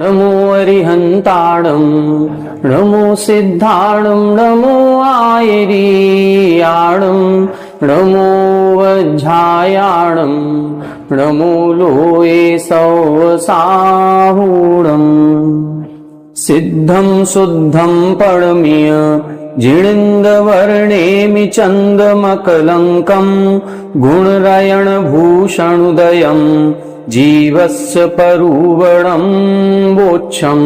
नमो अरिहंताणं नमो सिद्धाणं नमो आयरीयाणं नमो वज्झायाणं नमो लोये सौसाहूणं सिद्धं शुद्धं परमीय जिणिन्दवर्णेमि चन्दमकलङ्कं गुणरयणभूषणुदयं जीवस्य परुवणं वोच्छम्।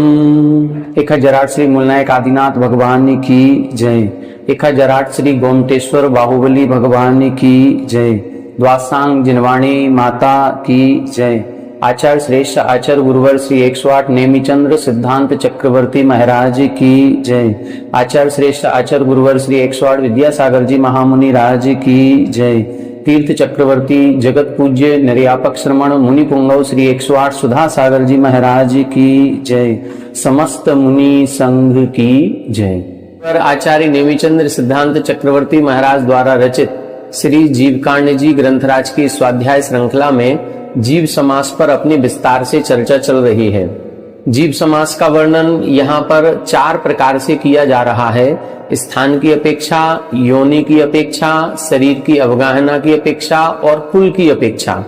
1008 श्री मूलनायक आदिनाथ भगवान की जय। 1008 श्री गोमटेश्वर बाहुबली भगवान की जय। द्वासांग जिनवाणी माता की जय। आचार्य श्रेष्ठ आचार्य गुरुवर श्री 108 नेमिचंद्र सिद्धांत चक्रवर्ती महाराज की जय। आचार्य श्रेष्ठ आचार्य गुरुवर श्री 108 विद्यासागर जी महामुनि राज की जय। तीर्थ चक्रवर्ती जगत पूज्य निर्यापक श्रमण मुनि पुंगव श्री 108 सुधा सागर जी महाराज की जय। समस्त मुनि संघ की जय। आचार्य नेमिचंद्र सिद्धांत चक्रवर्ती महाराज द्वारा रचित श्री जीवकांड जी ग्रंथराज की स्वाध्याय श्रृंखला में जीव समास पर अपनी विस्तार से चर्चा चल रही है। जीव समास का वर्णन यहाँ पर 4 प्रकार से किया जा रहा है। स्थान की अपेक्षा, योनि की अपेक्षा, शरीर की अवगाहना की अपेक्षा और कुल की अपेक्षा।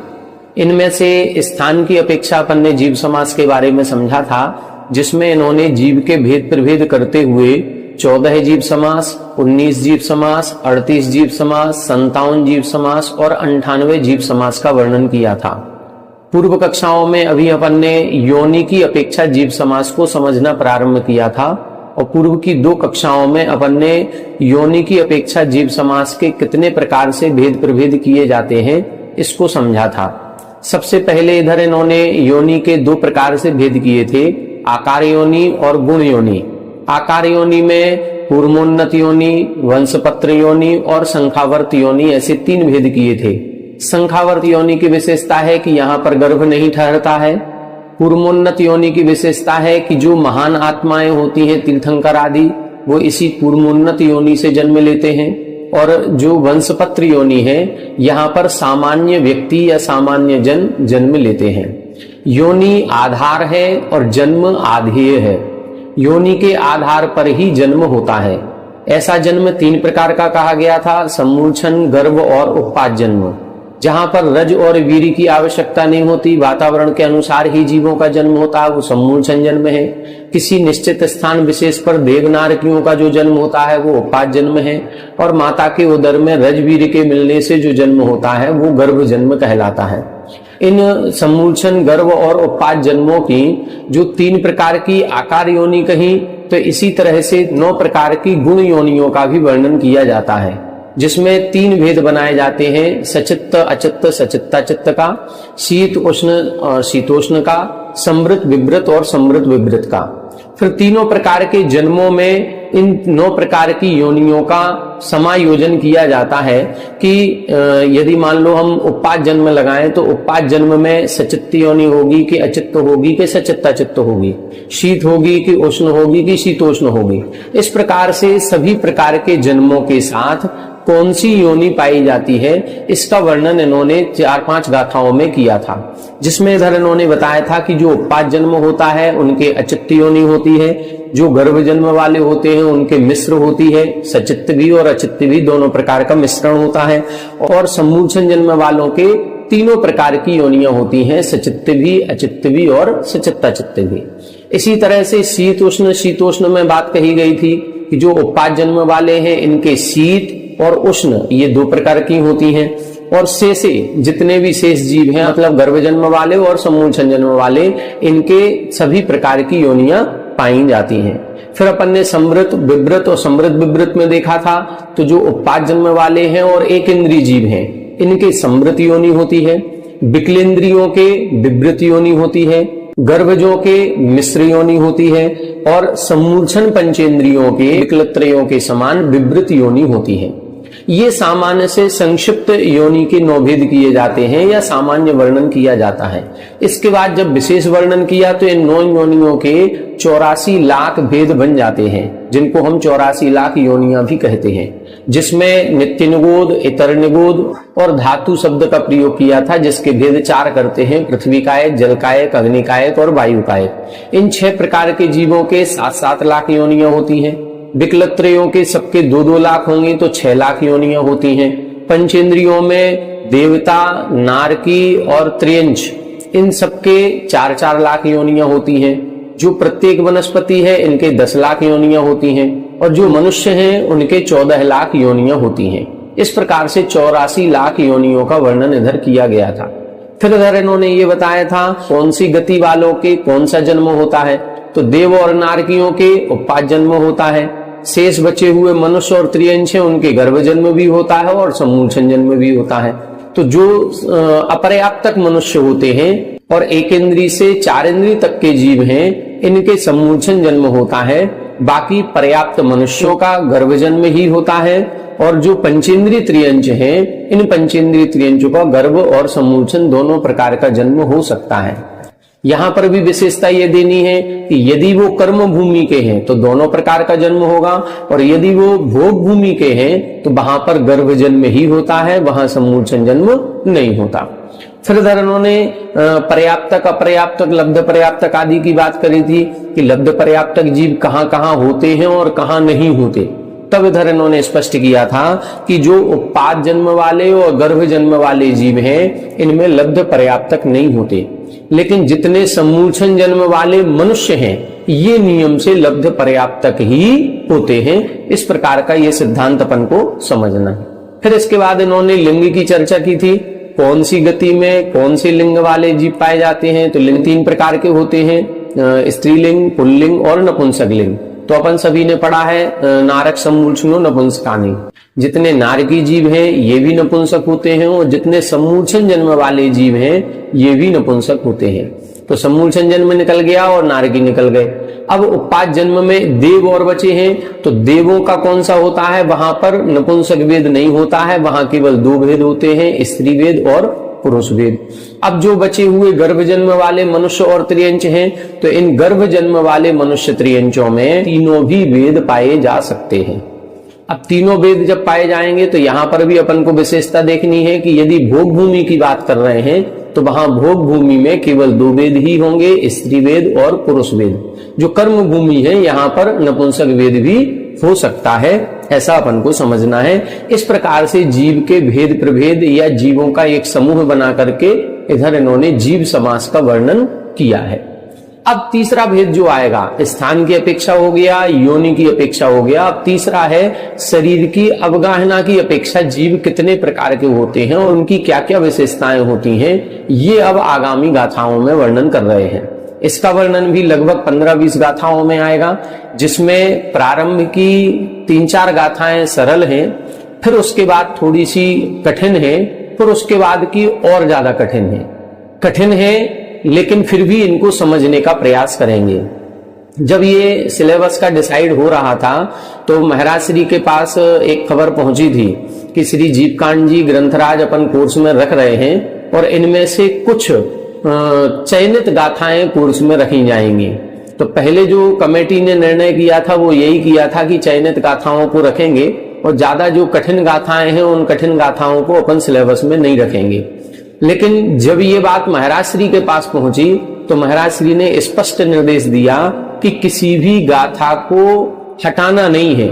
इनमें से स्थान की अपेक्षा अपन ने जीव समास के बारे में समझा था, जिसमें इन्होंने जीव के भेद प्रभेद करते हुए 14 जीव समास, 19 जीव समास, 38 जीव समास, 57 जीव समास और 98 जीव समास का वर्णन किया था। पूर्व कक्षाओं में अभी अपन ने योनि की अपेक्षा जीव समास को समझना प्रारंभ किया था और पूर्व की 2 कक्षाओं में अपन ने योनि की अपेक्षा जीव समास के कितने प्रकार से भेद प्रभेद किए जाते हैं इसको समझा था। सबसे पहले इधर इन्होंने योनि के 2 प्रकार से भेद किए थे, आकार योनि और गुण योनि। आकार योनि में पूर्वोन्नत योनि, वंशपत्र योनि और संख्यावर्त योनि, ऐसे 3 भेद किए थे। संख्यावर्त योनि की विशेषता है कि यहाँ पर गर्भ नहीं ठहरता है। पूर्वोन्नत योनि की विशेषता है कि जो महान आत्माएं होती हैं तीर्थंकर आदि, वो इसी पूर्वोन्नत योनि से जन्म लेते हैं। और जो वंशपत्र योनि है, यहाँ पर सामान्य व्यक्ति या सामान्य जन जन्म लेते हैं। योनि आधार है और जन्म आधेय है। योनि के आधार पर ही जन्म होता है। ऐसा जन्म 3 प्रकार का कहा गया था, सम्मूर्छन, गर्भ और उत्पाद जन्म। जहां पर रज और वीर्य की आवश्यकता नहीं होती, वातावरण के अनुसार ही जीवों का जन्म होता है, वो सम्मूर्छन जन्म है। किसी निश्चित स्थान विशेष पर देवनारकियों का जो जन्म होता है वो उत्पाद जन्म है। और माता के उदर में रज वीर्य के मिलने से जो जन्म होता है वो गर्भ जन्म कहलाता है। इन सम्मूर्छन, गर्भ और उत्पाद जन्मों की जो 3 प्रकार की आकार योनि कही, तो इसी तरह से 9 प्रकार की गुण योनियों का भी वर्णन किया जाता है, जिसमें 3 भेद बनाए जाते हैं, सचित्त अचित्त सचित्ताचित्त का, शीत उष्ण शीतोष्ण का, समृत विवृत और समृत विवृत का। फिर तीनों प्रकार के जन्मों में इन 9 प्रकार की योनियों का समायोजन किया जाता है कि यदि मान लो हम उत्पाद जन्म लगाएं तो उत्पाद जन्म में सचित्त योनि होगी कि अचित्त होगी कि सचित्ताचित्त होगी, शीत होगी कि उष्ण होगी कि शीतोष्ण होगी। इस प्रकार से सभी प्रकार के जन्मों के साथ कौन सी योनि पाई जाती है इसका वर्णन इन्होंने 4-5 गाथाओं में किया था, जिसमें इधर इन्होंने बताया था कि जो उत्पाद जन्म होता है उनके अचित्त योनि होती है, जो गर्भ जन्म वाले होते हैं उनके मिश्र होती है, सचित्त भी और अचित्त भी दोनों प्रकार का मिश्रण होता है। और सम्मूर्छन जन्म वालों के 3 प्रकार की योनियां होती हैं, सचित्त भी, अचित्त भी और सचित्ताचित्त भी। इसी तरह से शीत उष्ण शीतोष्ण में बात कही गई थी कि जो उत्पाद जन्म वाले हैं इनके शीत और उष्ण ये 2 प्रकार की होती हैं। और शेषे जितने भी शेष जीव हैं, मतलब गर्भ जन्म वाले और सम्मूर्छन जन्म वाले, इनके सभी प्रकार की योनियां पाई जाती हैं। फिर अपन ने समृत विवृत और समृत विवृत में देखा था, तो जो उत्पाद जन्म वाले हैं और एक इंद्रिय जीव हैं इनके समृत योनि होती है। विकलेंद्रियों के विवृत योनि होती है, गर्भजों के मिश्र योनि होती है और सम्मूर्छन पंचेंद्रियों के विकलत्रयों के समान विवृत योनि होती है। ये सामान्य से संक्षिप्त योनि के 9 भेद किए जाते हैं या सामान्य वर्णन किया जाता है। इसके बाद जब विशेष वर्णन किया तो इन 9 योनियों के 84 लाख भेद बन जाते हैं, जिनको हम 84 लाख योनियां भी कहते हैं, जिसमें नित्य निगोद, इतर निगोद और धातु शब्द का प्रयोग किया था, जिसके भेद 4 करते हैं: पृथ्वी कायक, जल कायक, अग्नि कायक और वायु कायक। इन 6 प्रकार के जीवों के 7-7 लाख योनियां होती हैं। विकलत्रयों के सबके 2-2 लाख होंगे तो 6 लाख योनियां होती हैं। पंचेंद्रियों में देवता, नारकी और त्रियंच, इन सबके 4-4 लाख योनियां होती हैं। जो प्रत्येक वनस्पति है इनके 10 लाख योनियां होती हैं और जो मनुष्य हैं उनके 14 लाख योनियां होती हैं। इस प्रकार से 84 लाख योनियों का वर्णन इधर किया गया था। फिर इधर इन्होंने ये बताया था कौन सी गति वालों के कौन सा जन्म होता है। तो देव और नारकियों के उत्पाद जन्म होता है। शेष बचे हुए मनुष्य और त्रियंश हैं उनके गर्भ जन्म भी होता है और सम्मूर्छन जन्म भी होता है। तो जो अपर्याप्तक मनुष्य होते हैं और 1 इंद्री से 4 इंद्री तक के जीव हैं, इनके सम्मूर्छन जन्म होता है। बाकी पर्याप्त मनुष्यों का गर्भ जन्म ही होता है और जो पंचेंद्रीय त्रियंच हैं, इन पंचेंद्रीय त्रियंचों का गर्भ और सम्मूर्छन दोनों प्रकार का जन्म हो सकता है। यहां पर भी विशेषता ये देनी है कि यदि वो कर्म भूमि के हैं तो दोनों प्रकार का जन्म होगा और यदि वो भोग भूमि के हैं तो वहां पर गर्भ जन्म ही होता है, वहां सम्मूर्छन जन्म नहीं होता। फिर इधर उन्होंने पर्याप्तक, अपर्याप्तक, लब्ध पर्याप्तक आदि की बात करी थी कि लब्ध पर्याप्तक जीव कहां कहां होते हैं और कहां नहीं होते। तब इधर इन्होंने स्पष्ट किया था कि जो उत्पाद जन्म वाले और गर्भ जन्म वाले जीव हैं, इनमें लब्ध पर्याप्तक नहीं होते, लेकिन जितने सम्मूर्छन जन्म वाले मनुष्य हैं, ये नियम से लब्ध पर्याप्तक ही होते हैं। इस प्रकार का ये सिद्धांत अपन को समझना है। फिर इसके बाद इन्होंने लिंग की चर्चा की थी, कौन सी गति में कौन से लिंग वाले जीव पाए जाते हैं। तो लिंग 3 प्रकार के होते हैं, स्त्रीलिंग, पुल्लिंग और नपुंसक लिंग। तो अपन सभी ने पढ़ा है नारक, सम्मूर्छनो, नपुंसकानी। जितने नारकी जीव हैं ये भी नपुंसक होते हैं और जितने सम्मूर्छन जन्म वाले जीव हैं ये भी नपुंसक होते हैं। तो सम्मूर्छन जन्म निकल गया और नारकी निकल गए। अब उत्पाद जन्म में देव और बचे हैं। तो देवों का कौन सा होता है, वहां पर नपुंसक वेद नहीं होता है, वहां केवल 2 भेद होते हैं, स्त्री वेद और पुरुष वेद। अब जो बचे हुए गर्भ जन्म वाले मनुष्य और त्रियंच हैं, तो इन गर्भ जन्म वाले मनुष्य त्रियंचों में तीनों भी वेद पाए जा सकते हैं। अब तीनों वेद जब पाए जाएंगे तो यहां पर भी अपन को विशेषता देखनी है कि यदि भोग भूमि की बात कर रहे हैं तो वहां भोग भूमि में केवल 2 वेद ही होंगे, स्त्री वेद और पुरुष वेद। जो कर्म भूमि है यहां पर नपुंसक वेद भी हो सकता है, ऐसा अपन को समझना है। इस प्रकार से जीव के भेद प्रभेद या जीवों का एक समूह बना करके इधर इन्होंने जीव समास का वर्णन किया है। अब तीसरा भेद जो आएगा, स्थान की अपेक्षा हो गया, योनि की अपेक्षा हो गया। अब तीसरा है शरीर की अवगाहना की अपेक्षा जीव कितने प्रकार के होते हैं और उनकी क्या क्या विशेषताएं होती हैं, ये अब आगामी गाथाओं में वर्णन कर रहे हैं। इसका वर्णन भी लगभग 15-20 गाथाओं में आएगा, जिसमें प्रारंभ की 3-4 गाथाएं सरल हैं, फिर उसके बाद थोड़ी सी कठिन है, फिर उसके बाद की और ज्यादा कठिन है लेकिन फिर भी इनको समझने का प्रयास करेंगे। जब ये सिलेबस का डिसाइड हो रहा था तो महाराज श्री के पास एक खबर पहुंची थी कि श्री जीवकांड जी ग्रंथराज अपन कोर्स में रख रहे हैं और इनमें से कुछ चयनित गाथाएं कोर्स में रखी जाएंगी। तो पहले जो कमेटी ने निर्णय किया था वो यही किया था कि चयनित गाथाओं को रखेंगे और ज्यादा जो कठिन गाथाएं हैं उन कठिन गाथाओं को अपन सिलेबस में नहीं रखेंगे। लेकिन जब ये बात महाराज श्री के पास पहुंची तो महाराज श्री ने स्पष्ट निर्देश दिया कि किसी भी गाथा को हटाना नहीं है।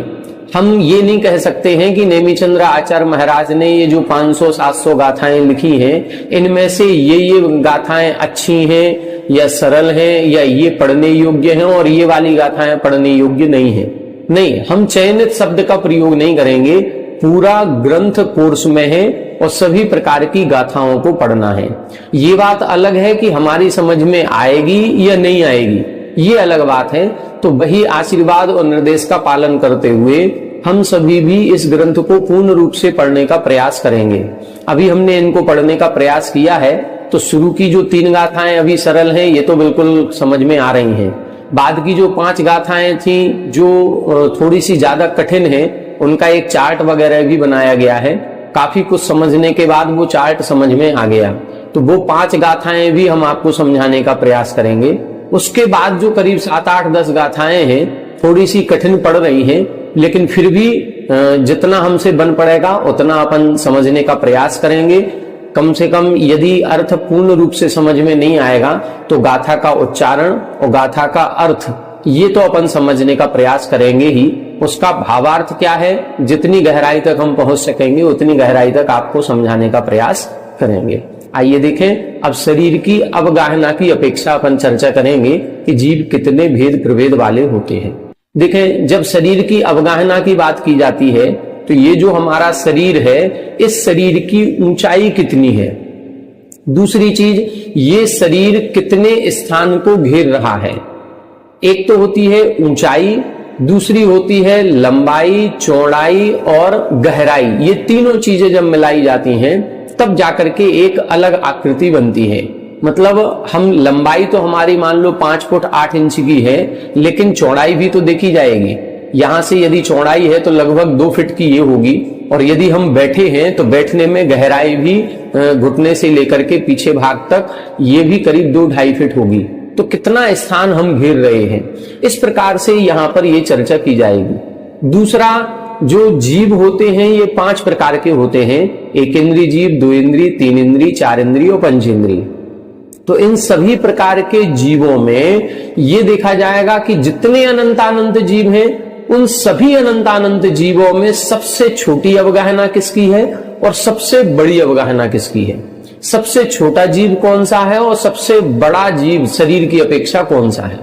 हम ये नहीं कह सकते हैं कि नेमिचंद्र आचार्य महाराज ने ये जो 500-700 गाथाएं लिखी हैं, इनमें से ये गाथाएं अच्छी हैं या सरल हैं या ये पढ़ने योग्य हैं और ये वाली गाथाएं पढ़ने योग्य नहीं है। नहीं, हम चयनित शब्द का प्रयोग नहीं करेंगे। पूरा ग्रंथ कोर्स में है और सभी प्रकार की गाथाओं को पढ़ना है। ये बात अलग है कि हमारी समझ में आएगी या नहीं आएगी, ये अलग बात है। तो वही आशीर्वाद और निर्देश का पालन करते हुए हम सभी भी इस ग्रंथ को पूर्ण रूप से पढ़ने का प्रयास करेंगे। अभी हमने इनको पढ़ने का प्रयास किया है, तो शुरू की जो 3 गाथाएं अभी सरल हैं, ये तो बिल्कुल समझ में आ रही हैं। बाद की जो 5 गाथाएं थी जो थोड़ी सी ज्यादा कठिन है, उनका एक चार्ट वगैरह भी बनाया गया है। काफी कुछ समझने के बाद वो चार्ट समझ में आ गया, तो वो 5 गाथाएं भी हम आपको समझाने का प्रयास करेंगे। उसके बाद जो करीब 7, 8, 10 गाथाएं हैं, थोड़ी सी कठिन पड़ रही हैं, लेकिन फिर भी जितना हमसे बन पड़ेगा उतना अपन समझने का प्रयास करेंगे। कम से कम यदि अर्थ पूर्ण रूप से समझ में नहीं आएगा तो गाथा का उच्चारण और गाथा का अर्थ ये तो अपन समझने का प्रयास करेंगे ही। उसका भावार्थ क्या है, जितनी गहराई तक हम पहुंच सकेंगे उतनी गहराई तक आपको समझाने का प्रयास करेंगे। आइए देखें, अब शरीर की अवगाहना की अपेक्षा अपन चर्चा करेंगे कि जीव कितने भेद प्रभेद वाले होते हैं। देखें, जब शरीर की अवगाहना की बात की जाती है तो ये जो हमारा शरीर है, इस शरीर की ऊंचाई कितनी है। दूसरी चीज, ये शरीर कितने स्थान को घेर रहा है। एक तो होती है ऊंचाई, दूसरी होती है लंबाई, चौड़ाई और गहराई। ये तीनों चीजें जब मिलाई जाती हैं तब जाकर के एक अलग आकृति बनती है। मतलब हम लंबाई तो हमारी मान लो 5 फुट 8 इंच की है, लेकिन चौड़ाई भी तो देखी जाएगी। यहां से यदि चौड़ाई है तो लगभग 2 फीट की ये होगी, और यदि हम बैठे हैं तो बैठने में गहराई भी घुटने से लेकर के पीछे भाग तक ये भी करीब 2-2.5 फीट होगी। तो कितना स्थान हम घेर रहे हैं, इस प्रकार से यहाँ पर ये चर्चा की जाएगी। दूसरा, जो जीव होते हैं ये 5 प्रकार के होते हैं। एक इंद्रिय जीव, 2 इंद्रिय, 3 इंद्रिय, 4 इंद्रिय और 5 इंद्रिय। तो इन सभी प्रकार के जीवों में ये देखा जाएगा कि जितने अनंतानंत जीव हैं, उन सभी अनंतानंत जीवों में सबसे छोटी अवगाहना किसकी है और सबसे बड़ी अवगाहना किसकी है। सबसे छोटा जीव कौन सा है और सबसे बड़ा जीव शरीर की अपेक्षा कौन सा है,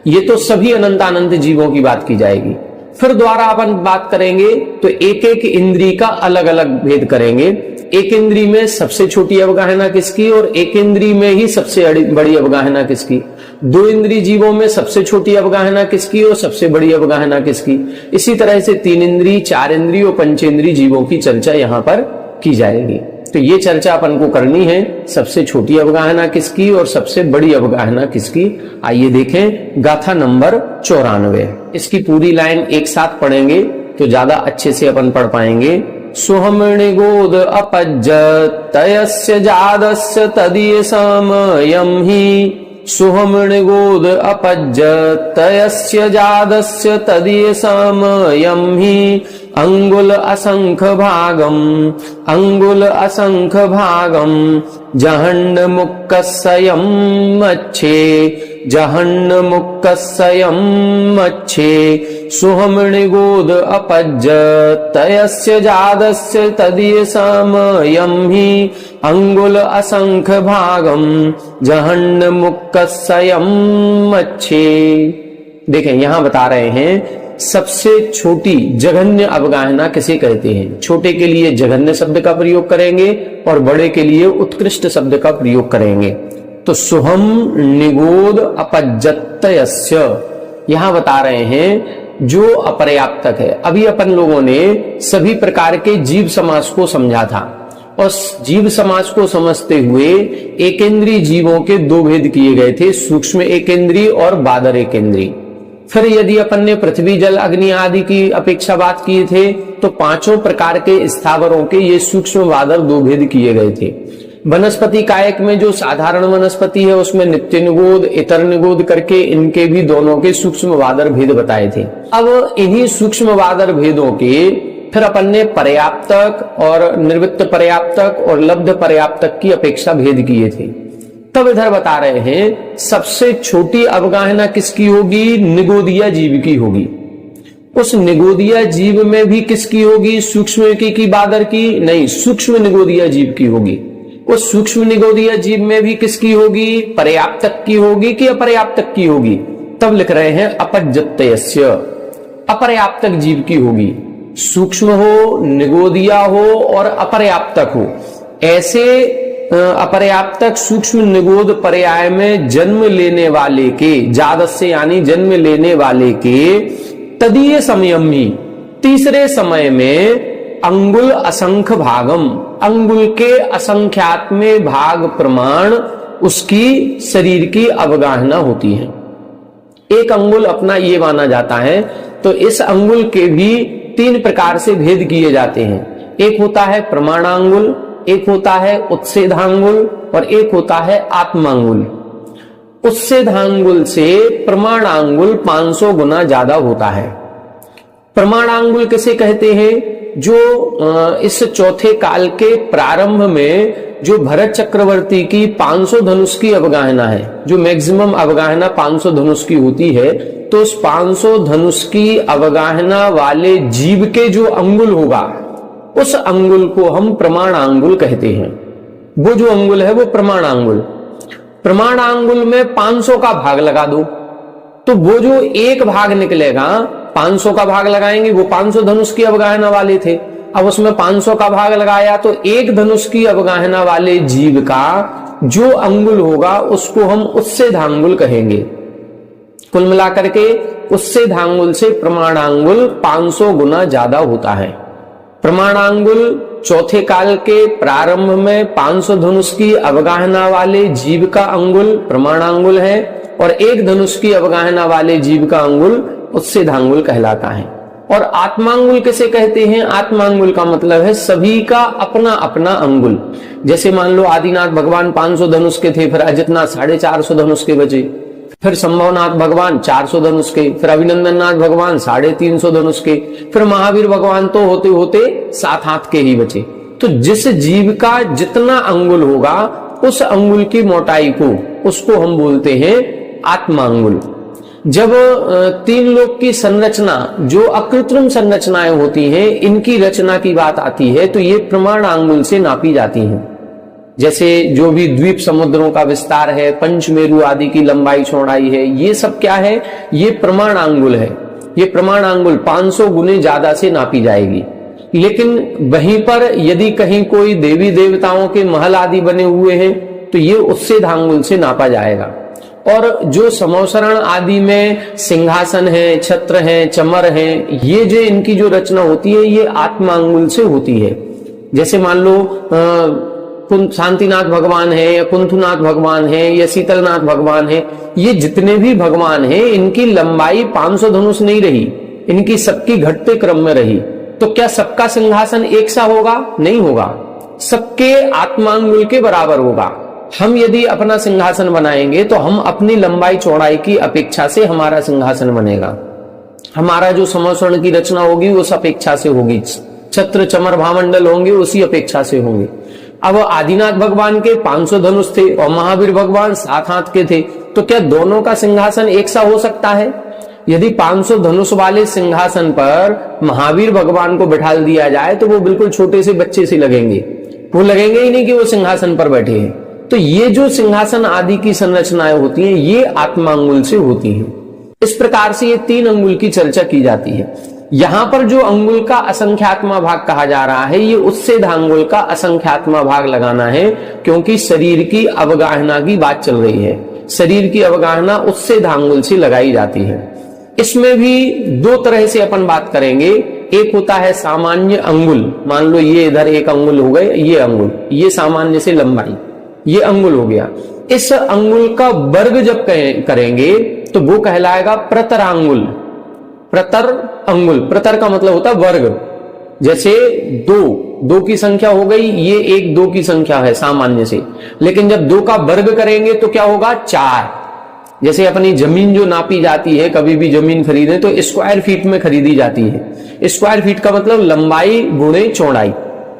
ये तो सभी अनंतानंत जीवों की बात की जाएगी। फिर द्वारा अपन बात करेंगे तो एक एक इंद्रिय का अलग अलग भेद करेंगे। एक इंद्रिय में सबसे छोटी अवगाहना किसकी और एक इंद्रिय में ही सबसे बड़ी अवगाहना किसकी। 2 इंद्रिय जीवों में सबसे छोटी अवगाहना किसकी और सबसे बड़ी अवगाहना किसकी। इसी तरह से 3 इंद्रिय, 4 इंद्रिय और 5 इंद्रिय जीवों की चर्चा यहाँ पर की जाएगी। तो ये चर्चा अपन को करनी है, सबसे छोटी अवगाहना किसकी और सबसे बड़ी अवगाहना किसकी। आइए देखें गाथा नंबर 94। इसकी पूरी लाइन एक साथ पढ़ेंगे तो ज्यादा अच्छे से अपन पढ़ पाएंगे। सुहमणि गोद अपज्ज तयस्य जादस्य तदीय समयं हि। सुहमणि गोद अपज्ज तयस्य जादस्य तदीय समयं हि। अंगुल असंख्य भागम जहन्न मुक्कस्यं मच्छे। जहन्न मुक्कस्यं मच्छे। सुहमणि गोद अपज्ज तयस्य जादस्य तदीय समयं हि। अंगुल असंख्य भागम जहन्न मुक्कस्यं मच्छे। देखें, यहां बता रहे हैं सबसे छोटी जघन्य अवगाहना किसे कहते हैं। छोटे के लिए जघन्य शब्द का प्रयोग करेंगे और बड़े के लिए उत्कृष्ट शब्द का प्रयोग करेंगे। तो सुहम निगोद अपज्जतयस्य, यहां बता रहे हैं जो अपर्याप्तक है। अभी अपन लोगों ने सभी प्रकार के जीव समास को समझा था, और जीव समास को समझते हुए एकेंद्रीय जीवों के 2 भेद किए गए थे, सूक्ष्म एकेंद्रीय और बादर एकेंद्रीय। फिर यदि अपन ने पृथ्वी जल अग्नि आदि की अपेक्षा बात किए थे तो 5 प्रकार के स्थावरों के ये सूक्ष्म बादर 2 भेद किए गए थे। वनस्पति कायक में जो साधारण वनस्पति है उसमें नित्य निगोद, इतर निगोद करके इनके भी दोनों के सूक्ष्म बादर भेद बताए थे। अब इन्हीं सूक्ष्म बादर भेदों के फिर अपन ने पर्याप्तक और निर्वृत्त पर्याप्तक और लब्ध पर्याप्तक की अपेक्षा भेद किए थे। तब इधर बता रहे हैं सबसे छोटी अवगाहना किसकी होगी, निगोदिया जीव की होगी। उस निगोदिया जीव में भी किसकी होगी, सूक्ष्म की बादर की नहीं, सूक्ष्म निगोदिया जीव की होगी। उस सूक्ष्म निगोदिया जीव में भी किसकी होगी, पर्याप्तक की होगी कि अपर्याप्तक की होगी। तब लिख रहे हैं अपज्जतयस्य, अपर्याप्तक जीव की होगी। सूक्ष्म हो, निगोदिया हो और अपर्याप्तक हो, ऐसे अपर्याप्तक सूक्ष्म निगोद पर्याय में जन्म लेने वाले के, जादस्य यानी जन्म लेने वाले के तदीय समयम ही, तीसरे समय में अंगुल असंख्य भागम, अंगुल के असंख्यात्मक भाग प्रमाण उसकी शरीर की अवगाहना होती है। एक अंगुल अपना ये माना जाता है, तो इस अंगुल के भी 3 प्रकार से भेद किए जाते हैं। एक होता है प्रमाणांगुल, एक होता है उत्सेधांगुल और एक होता है आत्मांगुल। उत्सेधांगुल से प्रमाणांगुल 500 गुना ज्यादा होता है। प्रमाणांगुल किसे कहते हैं? जो इस चौथे काल के प्रारंभ में जो भरत चक्रवर्ती की 500 धनुष की अवगाहना है, जो मैक्सिमम अवगाहना 500 धनुष की होती है, तो उस 500 धनुष की अवगाहना वाले जीव के जो अंगुल होगा, उस अंगुल को हम प्रमाणांगुल कहते हैं। वो जो अंगुल है वो प्रमाणांगुल। प्रमाणांगुल में 500 का भाग लगा दो, तो वो जो एक भाग निकलेगा, 500 का भाग लगाएंगे, वो 500 धनुष की अवगाहना वाले थे। अब उसमें 500 का भाग लगाया तो एक धनुष की अवगाहना वाले जीव का जो अंगुल होगा उसको हम उत्सेधांगुल कहेंगे। कुल मिलाकर के उत्सेधांगुल से प्रमाणांगुल 500 गुना ज्यादा होता है। प्रमाणांगुल चौथे काल के प्रारंभ में 500 धनुष की अवगाहना वाले जीव का अंगुल प्रमाणांगुल है, और एक धनुष की अवगाहना वाले जीव का अंगुल उत्सेधांगुल कहलाता है। और आत्मांगुल किसे कहते हैं? आत्मांगुल का मतलब है सभी का अपना अपना अंगुल। जैसे मान लो आदिनाथ भगवान 500 धनुष के थे, फिर अजितनाथ 450 धनुष के बचे, फिर संभवनाथ भगवान 400 धनुष के, फिर अभिनंदन नाथ भगवान 350 धनुष के, फिर महावीर भगवान तो होते होते 7 हाथ के ही बचे। तो जिस जीव का जितना अंगुल होगा उस अंगुल की मोटाई को, उसको हम बोलते हैं आत्मांगुल। जब 3 लोक की संरचना, जो अकृत्रिम संरचनाएं होती हैं, इनकी रचना की बात आती है तो ये प्रमाणांगुल से नापी जाती हैं। जैसे जो भी द्वीप समुद्रों का विस्तार है, पंचमेरु आदि की लंबाई चौड़ाई है, ये सब क्या है? ये प्रमाणांगुल है। ये प्रमाणांगुल 500 गुने ज्यादा से नापी जाएगी। लेकिन वहीं पर यदि कहीं कोई देवी देवताओं के महल आदि बने हुए हैं तो ये उत्सेधांगुल से नापा जाएगा। और जो समौसरण आदि में सिंहासन है, छत्र है, चमर है, ये जो इनकी जो रचना होती है ये आत्मांगुल से होती है। जैसे मान लो शांतिनाथ भगवान है या कुंथुनाथ भगवान है या शीतलनाथ भगवान है, ये जितने भी भगवान हैं इनकी लंबाई 500 धनुष नहीं रही, इनकी सबकी घटते क्रम में रही। तो क्या सबका सिंहासन एक सा होगा? नहीं होगा, सबके आत्मांगुल के बराबर होगा। हम यदि अपना सिंहासन बनाएंगे तो हम अपनी लंबाई चौड़ाई की अपेक्षा से हमारा सिंहासन बनेगा, हमारा जो समौसरण की रचना होगी उस अपेक्षा से होगी, छत्र चमर भामंडल होंगे उसी अपेक्षा से होंगे। अब आदिनाथ भगवान के 500 धनुष थे और महावीर भगवान 7 हाथ के थे, तो क्या दोनों का सिंहासन एक सा हो सकता है? यदि 500 धनुष वाले सिंहासन पर महावीर भगवान को बिठा दिया जाए तो वो बिल्कुल छोटे से बच्चे से लगेंगे, वो लगेंगे ही नहीं कि वो सिंहासन पर बैठे हैं। तो ये जो सिंहासन आदि की संरचनाएं होती हैं ये आत्मांगुल से होती हैं। इस प्रकार से ये 3 अंगुल की चर्चा की जाती है। यहां पर जो अंगुल का असंख्यात्मा भाग कहा जा रहा है ये उत्सेधांगुल का असंख्यात्मा भाग लगाना है, क्योंकि शरीर की अवगाहना की बात चल रही है। शरीर की अवगाहना उत्सेधांगुल से लगाई जाती है। इसमें भी 2 तरह से अपन बात करेंगे। एक होता है सामान्य अंगुल, मान लो ये इधर एक अंगुल हो गए, ये अंगुल, ये सामान्य से लंबाई, ये अंगुल हो गया। इस अंगुल का वर्ग जब करेंगे तो वो कहलाएगा प्रतरांगुल। प्रतर अंगुल, प्रतर का मतलब होता है वर्ग। जैसे 2 की संख्या हो गई, ये 1 2 की संख्या है सामान्य से, लेकिन जब 2 का वर्ग करेंगे तो क्या होगा? 4। जैसे अपनी जमीन जो नापी जाती है, कभी भी जमीन खरीदें तो स्क्वायर फीट में खरीदी जाती है। स्क्वायर फीट का मतलब लंबाई गुणे चौड़ाई।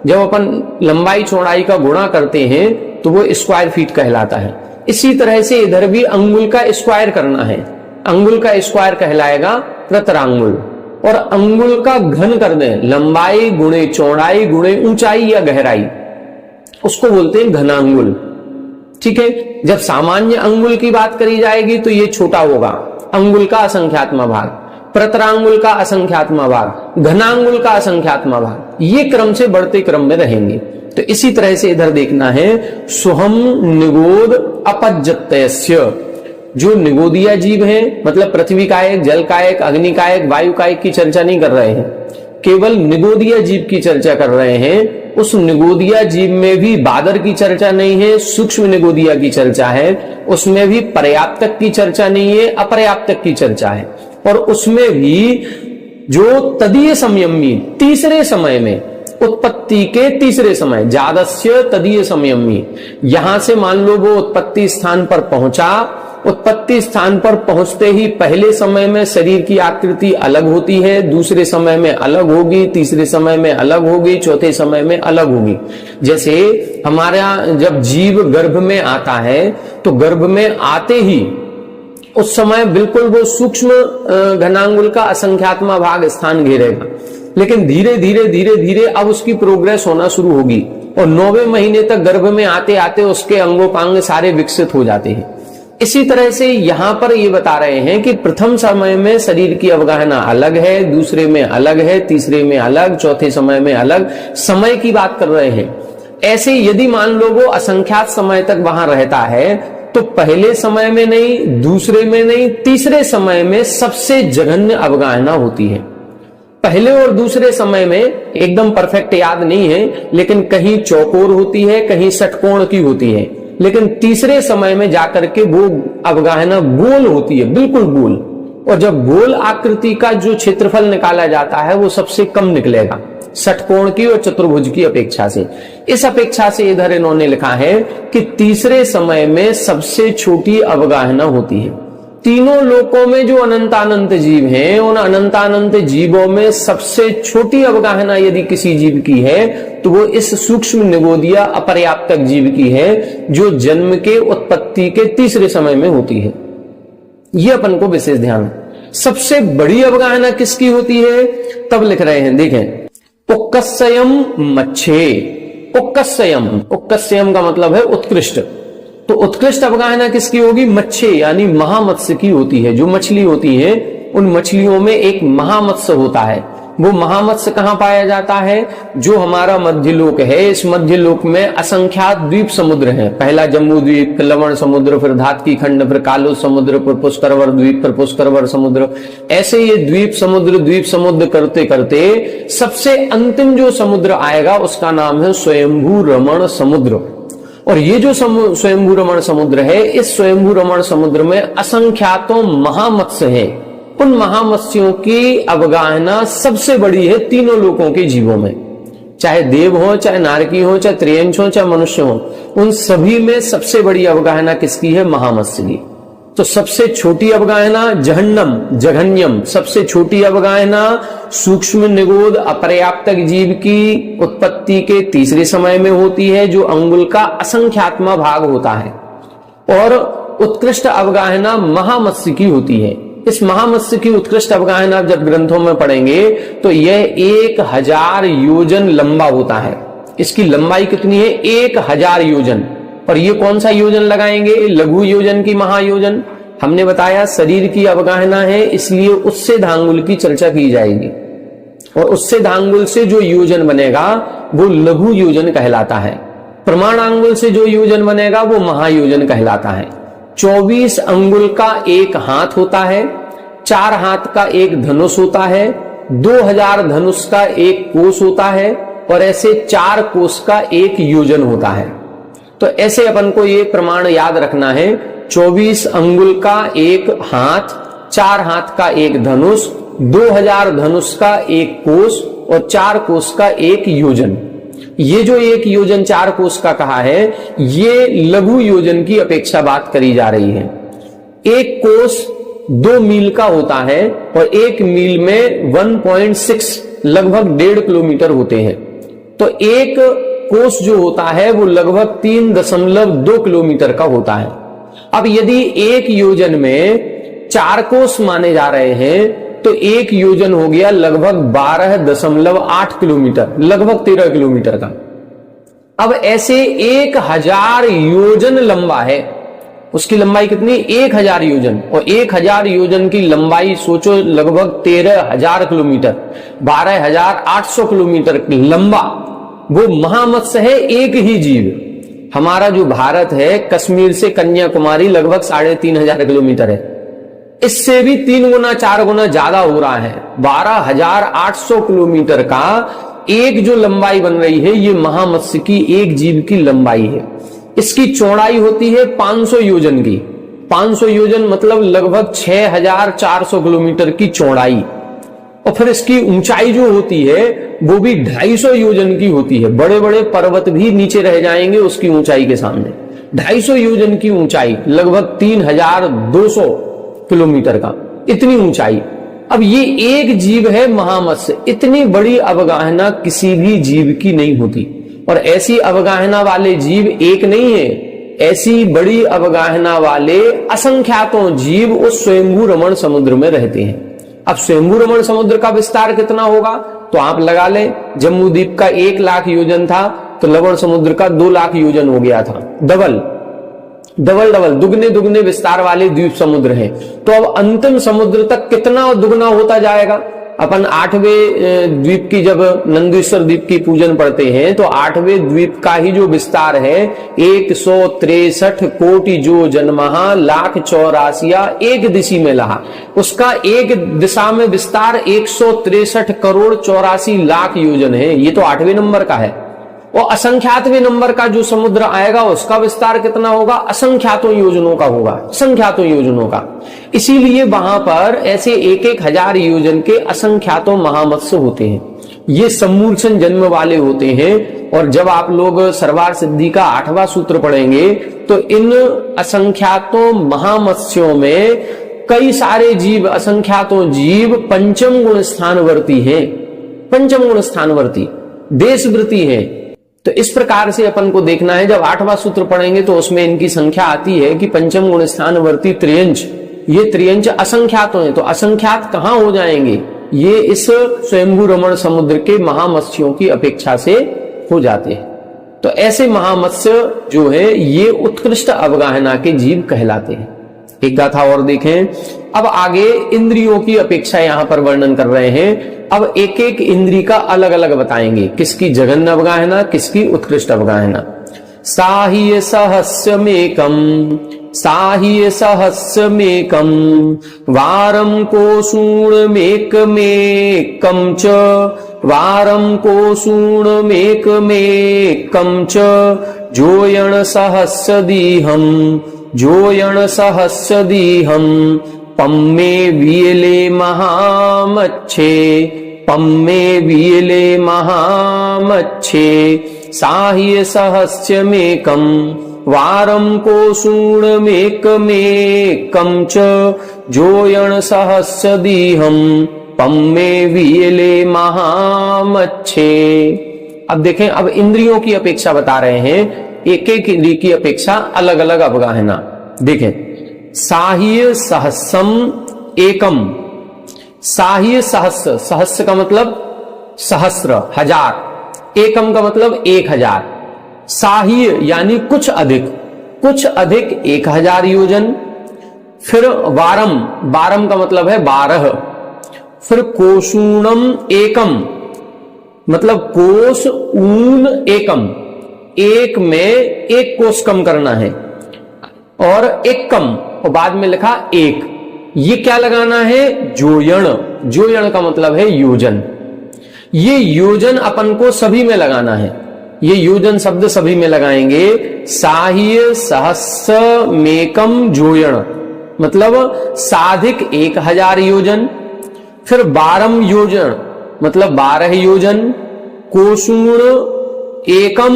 जब अपन लंबाई चौड़ाई का गुणा करते हैं तो वो स्क्वायर फीट कहलाता है। इसी तरह से इधर भी अंगुल का स्क्वायर करना है, अंगुल का स्क्वायर कहलाएगा प्रतरांगुल। और अंगुल का घन कर दें, लंबाई गुणे चौड़ाई गुणे ऊंचाई या गहराई, उसको बोलते हैं घनांगुल। ठीक है, जब सामान्य अंगुल की बात करी जाएगी तो ये छोटा होगा, अंगुल का असंख्यात्मा भाग, प्रतरांगुल का असंख्यात्मा भाग, घनांगुल का असंख्यात्मा भाग, ये क्रम से बढ़ते क्रम में रहेंगे। तो इसी तरह से इधर देखना है, सुहम निगोद अपज्जत्यस्य, जो निगोदिया जीव है, मतलब पृथ्वी कायक, जल कायक, अग्नि कायक, वायु कायक की चर्चा नहीं कर रहे हैं। केवल निगोदिया जीव की चर्चा कर रहे हैं, उस निगोदिया जीव में भी बादर की चर्चा नहीं है, सूक्ष्म निगोदिया की चर्चा है, उसमें भी पर्याप्तक की चर्चा नहीं है, अपर्याप्तक की चर्चा है। और उसमें भी जो तदीय संयमी तीसरे समय में, उत्पत्ति के तीसरे समय, जादस्य तदीय संयमी, यहां से मान लो वो उत्पत्ति स्थान पर पहुंचा, उत्पत्ति स्थान पर पहुंचते ही पहले समय में शरीर की आकृति अलग होती है, दूसरे समय में अलग होगी, तीसरे समय में अलग होगी, चौथे समय में अलग होगी। जैसे हमारा जब जीव गर्भ में आता है तो गर्भ में आते ही उस समय बिल्कुल वो सूक्ष्म घनांगुल का असंख्यात्मा भाग स्थान घेरेगा, लेकिन धीरे धीरे धीरे धीरे अब उसकी प्रोग्रेस होना शुरू होगी और 9वें महीने तक गर्भ में आते आते उसके अंगोपांग सारे विकसित हो जाते हैं। इसी तरह से यहां पर ये बता रहे हैं कि प्रथम समय में शरीर की अवगाहना अलग है, दूसरे में अलग है, तीसरे में अलग, चौथे समय में अलग, समय की बात कर रहे हैं। ऐसे यदि मान लो वो असंख्यात समय तक वहां रहता है तो पहले समय में नहीं, दूसरे में नहीं, तीसरे समय में सबसे जघन्य अवगाहना होती है। पहले और दूसरे समय में एकदम परफेक्ट याद नहीं है, लेकिन कहीं चौकोर होती है, कहीं षटकोण की होती है, लेकिन तीसरे समय में जाकर के वो अवगाहना गोल होती है, बिल्कुल गोल। और जब गोल आकृति का जो क्षेत्रफल निकाला जाता है वो सबसे कम निकलेगा षटकोण की और चतुर्भुज की अपेक्षा से। इस अपेक्षा से इधर इन्होंने लिखा है कि तीसरे समय में सबसे छोटी अवगाहना होती है। तीनों लोकों में जो अनंतानंत जीव हैं, उन अनंतानंत जीवों में सबसे छोटी अवगाहना यदि किसी जीव की है तो वो इस सूक्ष्म निगोदिया अपर्याप्तक जीव की है, जो जन्म के उत्पत्ति के तीसरे समय में होती है। ये अपन को विशेष ध्यान। सबसे बड़ी अवगाहना किसकी होती है तब लिख रहे हैं, देखें, उक्कस्यम मच्छे। उक्कस्यम, उक्कस्यम का मतलब है उत्कृष्ट। तो उत्कृष्ट अवगाहना किसकी होगी? मच्छे यानी महामत्स्य की होती है। जो मछली होती है उन मछलियों में एक महामत्स्य होता है। वो महामत्स्य कहां पाया जाता है? जो हमारा मध्यलोक है, इस मध्यलोक में असंख्यात द्वीप समुद्र हैं। पहला जम्बू द्वीप, फिर लवण समुद्र, फिर धातकी खंड, फिर कालो समुद्र, फिर पुष्करवर द्वीप, फिर पुष्करवर समुद्र। ऐसे ये द्वीप समुद्र करते करते सबसे अंतिम जो समुद्र आएगा उसका नाम है स्वयंभू रमण समुद्र। और ये जो स्वयंभू रमण समुद्र है, इस स्वयंभू रमण समुद्र में असंख्यातों महामत्स्य है। उन महामत्स्यों की अवगाहना सबसे बड़ी है तीनों लोकों के जीवों में, चाहे देव हो, चाहे नारकी हो, चाहे त्रियंश हो, चाहे मनुष्य हो। उन सभी में सबसे बड़ी अवगाहना किसकी है? महामत्स्य की। तो सबसे छोटी अवगाहना जघन्यम, सबसे छोटी अवगाहना सूक्ष्म निगोद अपर्याप्तक जीव की उत्पत्ति के तीसरे समय में होती है, जो अंगुल का असंख्यात्मा भाग होता है। और उत्कृष्ट अवगाहना महामत्स्य की होती है। इस महामत्स्य की उत्कृष्ट अवगाहना जब ग्रंथों में पढ़ेंगे तो यह 1000 योजन लंबा होता है। इसकी लंबाई कितनी है? 1000 योजन। और ये कौन सा योजन लगाएंगे? लघु योजन की महायोजन। हमने बताया शरीर की अवगाहना है, इसलिए उससे धांगुल की चर्चा की जाएगी। और उससे धांगुल से जो योजन बनेगा वो लघु योजन कहलाता है। प्रमाणांगुल से जो योजन बनेगा वो महायोजन कहलाता है। 24 अंगुल का एक हाथ होता है, 4 हाथ का एक धनुष होता है, 2000 धनुष का एक कोष होता है, और ऐसे 4 कोष का एक योजन होता है। तो ऐसे अपन को ये प्रमाण याद रखना है। 24 अंगुल का एक हाथ, 4 हाथ का एक धनुष, 2000 धनुष का एक कोष और 4 कोष का एक योजन। ये जो एक योजन 4 कोष का कहा है, ये लघु योजन की अपेक्षा बात करी जा रही है। एक कोष 2 मील का होता है और 1 मील में 1.6 लगभग 1.5 किलोमीटर होते हैं। तो एक कोष जो होता है वो लगभग 3.2 किलोमीटर का होता है। अब यदि एक योजन में 4 कोष माने जा रहे हैं तो एक योजन हो गया लगभग 12.8 किलोमीटर, लगभग 13 किलोमीटर का। अब ऐसे 1000 योजन लंबा है। उसकी लंबाई कितनी? 1000 योजन। और 1000 योजन की लंबाई सोचो, लगभग 13,000 किलोमीटर, 12,800 किलोमीटर लंबा वो महामत्स्य है। एक ही जीव। हमारा जो भारत है, कश्मीर से कन्याकुमारी लगभग 3500 किलोमीटर है। इससे भी 3 गुना 4 गुना ज्यादा हो रहा है। 12,800 किलोमीटर का एक जो लंबाई बन रही है, ये महामत्स्य की एक जीव की लंबाई है। इसकी चौड़ाई होती है 500 योजन की। 500 योजन मतलब लगभग 6,400 किलोमीटर की चौड़ाई। और फिर इसकी ऊंचाई जो होती है वो भी 250 योजन की होती है। बड़े बड़े पर्वत भी नीचे रह जाएंगे उसकी ऊंचाई के सामने। 250 योजन की ऊंचाई, लगभग 3,200 किलोमीटर का, इतनी ऊंचाई। अब ये एक जीव है महामत्स्य। इतनी बड़ी अवगाहना किसी भी जीव की नहीं होती, और ऐसी अवगाहना वाले जीव एक नहीं है, ऐसी बड़ी अवगाहना वाले असंख्यातों जीव उस स्वयंभू रमण समुद्र में रहते हैं। अब स्वयंभू रमण समुद्र का विस्तार कितना होगा तो आप लगा लें। जम्मू द्वीप का 1 लाख योजन था तो लवण समुद्र का 2 लाख योजन हो गया था। डबल दुगने दुगने विस्तार वाले द्वीप समुद्र हैं। तो अब अंतिम समुद्र तक कितना दुगना होता जाएगा। अपन 8वें द्वीप की, जब नंदीश्वर द्वीप की पूजन पढ़ते हैं, तो 8वें द्वीप का ही जो विस्तार है 163 कोटि जो जन्महा लाख 84 एक दिशी में लहा, उसका एक दिशा में विस्तार 163 करोड़ 84 लाख योजन है। ये तो 8वें नंबर का है। और असंख्यातवें नंबर का जो समुद्र आएगा उसका विस्तार कितना होगा, असंख्यातों योजनों का होगा, असंख्यातों योजनों का। इसीलिए वहां पर ऐसे 1,000 योजन के असंख्यातों महामत्स्य होते हैं। ये सम्मूर्छन जन्म वाले होते हैं। और जब आप लोग सर्वार सिद्धि का 8वां सूत्र पढ़ेंगे तो इन असंख्यातों महामत्स्यों में कई सारे जीव, असंख्यातों जीव पंचम गुण स्थानवर्ती हैं। पंचम गुण स्थानवर्ती देशवृत्ति है। तो इस प्रकार से अपन को देखना है। जब 8वां सूत्र पढ़ेंगे तो उसमें इनकी संख्या आती है कि पंचम गुण स्थानवर्ती त्रियंच। ये त्रियंच असंख्यात हैं। तो असंख्यात कहां हो जाएंगे, ये इस स्वयंभू रमण समुद्र के महामत्स्यों की अपेक्षा से हो जाते हैं। तो ऐसे महामत्स्य जो है ये उत्कृष्ट अवगाहना के जीव कहलाते हैं। एक गाथा और देखें। अब आगे इंद्रियों की अपेक्षा यहां पर वर्णन कर रहे हैं। अब एक एक इंद्री का अलग अलग बताएंगे, किसकी जघन्य अवगाहना, किसकी उत्कृष्ट अवगाहना। साह्य सहस्यमेकम, साह्य सहस्यमेकम, वारम कोशूणमेकमेकं च, वारम कोशूणमेकमेकं च, जोयण सहस्रदीहं, जोयण सहस्रदीहं, पम्मे वियले महामच्छे, पम्मे वियले महामच्छे, साह्य सहस्यमेकं, वारं कोशूणमेकमेकं च, जोयण सहस्रदीहं, पम्मे वियले महामच्छे। अब देखें, अब इंद्रियों की अपेक्षा बता रहे हैं। एक एक इंद्रिय की अपेक्षा अलग अलग अवगाहना देखें। साह्य सहस्रम एकम, साह्य सहस्र, सहस्र का मतलब सहस्र, हजार, एकम का मतलब 1000। साह्य यानी कुछ अधिक, कुछ अधिक 1000 योजन। फिर वारम, वारम का मतलब है 12। फिर कोशूणम एकम मतलब कोश ऊन एकम, एक में एक कोश कम करना है, और एक कम, और बाद में लिखा एक। ये क्या लगाना है, जोयण, जोयण का मतलब है योजन। ये योजन अपन को सभी में लगाना है। ये योजन शब्द सभी में लगाएंगे। साह्य सहस्रमेकम जोयण मतलब साधिक 1000 योजन। फिर 12 योजन मतलब 12 योजन। कोशूण एकम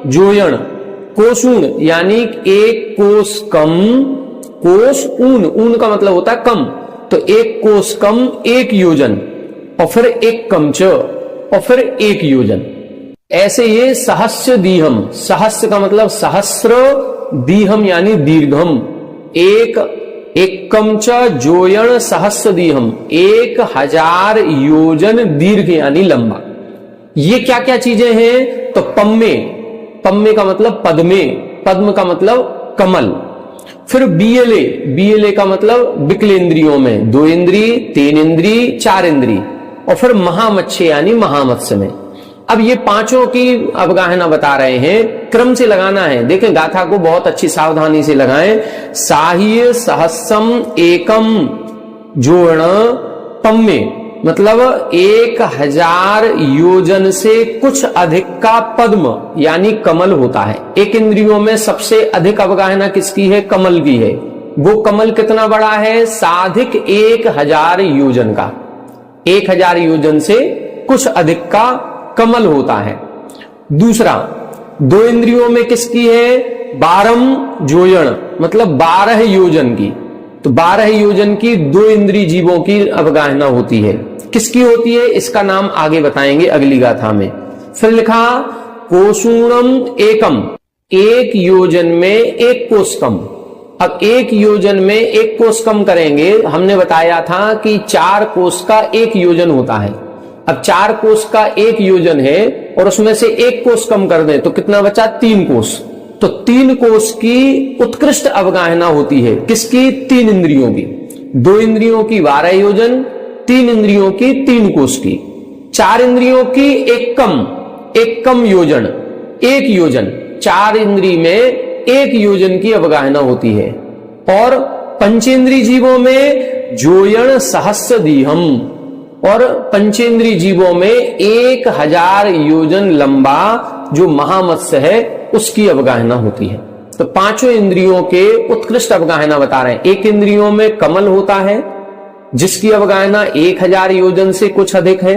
जोयण, कोशूण यानी एक कोस कम, कोस ऊन, ऊन का मतलब होता है कम, तो एक कोस कम 1 योजन, और फिर एक कमच, और फिर 1 योजन। ऐसे ये सहस्र दीहम, सहस्र का मतलब सहस्र, दीहम यानी दीर्घम, एक कमच जोयण सहस्र दीहम, 1000 योजन दीर्घ यानी लंबा। ये क्या क्या चीजें हैं, तो पम्मे, पम्मे का मतलब पद्मे, पद्म का मतलब कमल। फिर बीएलए, बीएलए का मतलब विकलेंद्रियों में 2 इंद्री, 3 इंद्री, 4 इंद्री, और फिर महामच्छे यानी महामत्स्य में। अब ये पांचों की अवगाहना बता रहे हैं, क्रम से लगाना है। देखें गाथा को बहुत अच्छी सावधानी से लगाएं। साह्य सहस्रम एकम जोण पम्मे, मतलब 1000 योजन से कुछ अधिक का पद्म यानी कमल होता है। एक इंद्रियों में सबसे अधिक अवगाहना किसकी है? कमल की है। वो कमल कितना बड़ा है? साधिक 1000 योजन का। 1000 योजन से कुछ अधिक का कमल होता है। दूसरा, 2 इंद्रियों में किसकी है? 12 जोयण, मतलब 12 योजन की। तो 12 योजन की 2 इंद्रिय जीवों की अवगाहना होती है। किसकी होती है? इसका नाम आगे बताएंगे अगली गाथा में। फिर लिखा कोशूणम एकम, 1 योजन में 1 कोष कम। अब 1 योजन में 1 कोष कम करेंगे। हमने बताया था कि 4 कोष का 1 योजन होता है। अब 4 कोष का 1 योजन है और उसमें से 1 कोष कम कर दें तो कितना बचा? 3 कोष। तो 3 कोष की उत्कृष्ट अवगाहना होती है। किसकी? 3 इंद्रियों की। 2 इंद्रियों की 12 योजन, 3 इंद्रियों की 3 कोष की। 4 इंद्रियों की एक कम योजन, 1 योजन। 4 इंद्रिय में 1 योजन की अवगाहना होती है। और पंचेंद्रिय जीवों में जोयण सहस्र दीहम, और पंचेंद्रिय जीवों में 1000 योजन लंबा जो महामत्स्य है उसकी अवगाहना होती है। तो 5 इंद्रियों के उत्कृष्ट अवगाहना बता रहे हैं। 1 इंद्रियों में कमल होता है जिसकी अवगाहना 1000 योजन से कुछ अधिक है।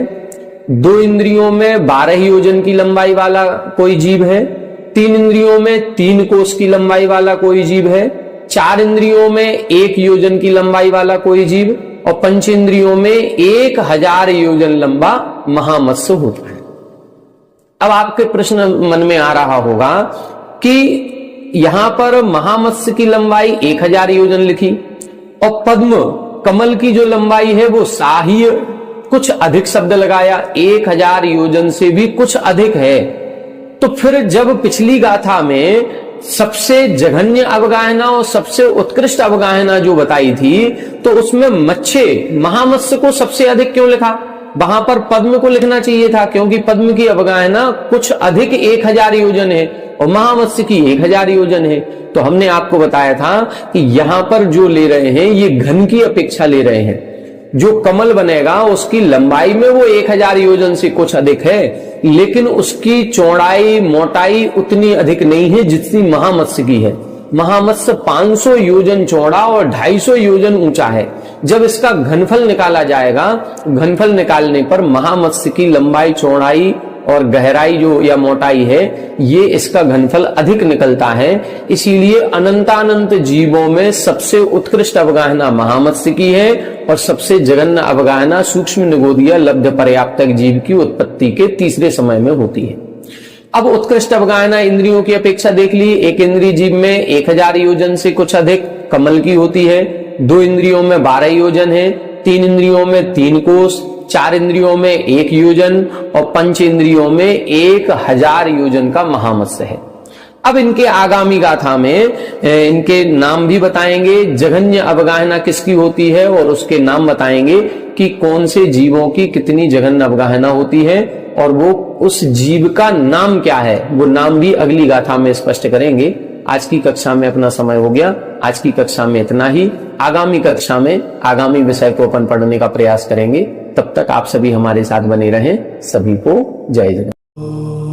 2 इंद्रियों में 12 योजन की लंबाई वाला कोई जीव है। 3 इंद्रियों में 3 कोष की लंबाई वाला कोई जीव है। 4 इंद्रियों में 1 योजन की लंबाई वाला कोई जीव, और पंचेंद्रियों में 1000 योजन लंबा महामत्स्य होता है। अब आपके प्रश्न मन में आ रहा होगा कि यहां पर महामत्स्य की लंबाई 1000 योजन लिखी और पद्म कमल की जो लंबाई है वो साह्य कुछ अधिक शब्द लगाया, 1000 योजन से भी कुछ अधिक है। तो फिर जब पिछली गाथा में सबसे जघन्य अवगाहना और सबसे उत्कृष्ट अवगाहना जो बताई थी, तो उसमें महामत्स्य को सबसे अधिक क्यों लिखा? वहां पर पद्म को लिखना चाहिए था, क्योंकि पद्म की अवगाहना कुछ अधिक 1000 योजन है और महामत्स्य की 1000 योजन है। तो हमने आपको बताया था कि यहां पर जो ले रहे हैं ये घन की अपेक्षा ले रहे हैं। जो कमल बनेगा उसकी लंबाई में वो 1000 योजन से कुछ अधिक है, लेकिन उसकी चौड़ाई मोटाई उतनी अधिक नहीं है जितनी महामत्स्य की है। महामत्स्य 500 योजन चौड़ा और 250 योजन ऊंचा है। जब इसका घनफल निकाला जाएगा, घनफल निकालने पर महामत्स्य की लंबाई, चौड़ाई और गहराई जो या मोटाई है, ये इसका घनफल अधिक निकलता है। इसीलिए अनंतानंत जीवों में सबसे उत्कृष्ट अवगाहना महामत्स्य की है और सबसे जघन्य अवगाहना सूक्ष्म निगोदीय लब्ध पर्याप्तक जीव की उत्पत्ति के तीसरे समय में होती है। अब उत्कृष्ट अवगाहना इंद्रियों की अपेक्षा देख ली। 1 इंद्रिय जीव में 1000 योजन से कुछ अधिक कमल की होती है। 2 इंद्रियों में 12 योजन है। 3 इंद्रियों में 3 कोष, 4 इंद्रियों में 1 योजन और 5 इंद्रियों में 1000 योजन का महामत्स्य है। अब इनके आगामी गाथा में इनके नाम भी बताएंगे, जघन्य अवगाहना किसकी होती है और उसके नाम बताएंगे कि कौन से जीवों की कितनी जघन्य अवगाहना होती है और वो उस जीव का नाम क्या है, वो नाम भी अगली गाथा में स्पष्ट करेंगे। आज की कक्षा में अपना समय हो गया। आज की कक्षा में इतना ही। आगामी कक्षा में आगामी विषय को अपन पढ़ने का प्रयास करेंगे। तब तक आप सभी हमारे साथ बने रहें। सभी को जय जगन्नाथ।